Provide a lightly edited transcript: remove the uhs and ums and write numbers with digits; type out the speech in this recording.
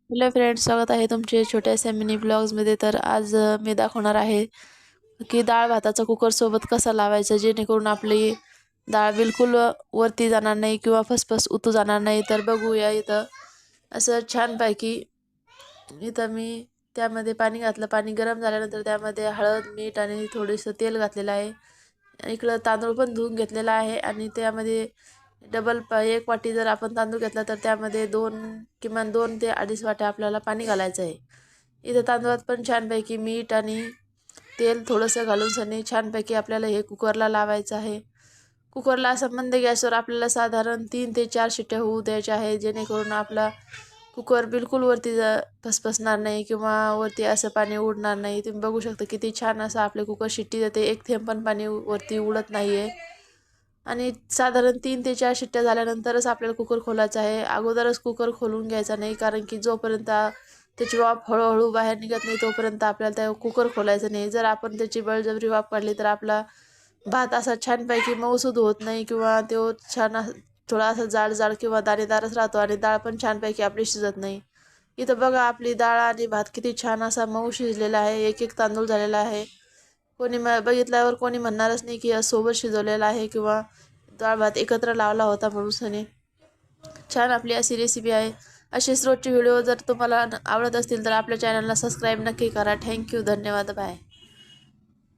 Hello friends, स्वागत आहे तुमचे छोट्याशा मिनी ब्लॉग्समध्ये. तर आज मी दाखवणार आहे की डाळ भाताचा कुकर सोबत कसा लावायचा, जेणेकरून आपली डाळ बिलकुल वरती जाणार नाही किंवा फसफस उतू जाणार नाही. तर बघूया. इथं असं छानपैकी इथं मी त्यामध्ये पाणी घातलं. पाणी गरम झाल्यानंतर त्यामध्ये हळद, मीठ आणि थोडंसं तेल घातलेलं आहे. इकडं तांदूळ पण धुवून घेतलेला आहे आणि त्यामध्ये एक वाटी जर आपण तांदूळ घेतला तर त्यामध्ये किमान 2 ते 2.5 वाट्या आपल्याला पाणी घालायचं आहे. इथं तांदूळात पण छानपैकी मीठ आणि तेल थोडंसं घालून सनी छानपैकी आपल्याला हे कुकरला लावायचं आहे. कुकरला असं मंद गॅसवर आपल्याला साधारण 3 ते 4 शिट्ट्या होऊ द्यायच्या आहे, जेणेकरून आपला कुकर बिलकुल वरती फसफसणार नाही किंवा वरती असं पाणी उडणार नाही. तुम्ही बघू शकता किती छान असं आपले कुकर शिट्टी देते. एक थेंब पण पाणी वरती उडत नाही आहे. आणि साधारण 3 ते 4 शिट्ट्या झाल्यानंतरच आपल्याला कुकर खोलायचा आहे. अगोदरच कुकर खोलून घ्यायचा नाही, कारण की जोपर्यंत त्याची वाफ हळूहळू बाहेर निघत नाही तोपर्यंत आपल्याला त्या कुकर खोलायचं नाही. जर आपण त्याची बळजबरी वाफ काढली तर आपला भात असा छानपैकी मऊसूद होत नाही किंवा तो थोडा असा जाड जाड किंवा दाणेदारच राहतो आणि डाळ पण छानपैकी आपली शिजत नाही. इथं बघा आपली डाळ आणि भात किती छान असा मऊ शिजलेला आहे. एक एक तांदूळ झालेला आहे. बघितल्यावर कोणी म्हणणारच नाही की सोबत शिजवलेला आहे किंवा डाळ भात एकत्र लावला होता म्हणून सनी. छान आपली अशी रेसिपी आहे. असेच रोजचे व्हिडिओ जर तुम्हाला आवडत असतील तर आपल्या चॅनलला सबस्क्राईब नक्की करा. थँक्यू, धन्यवाद, बाय.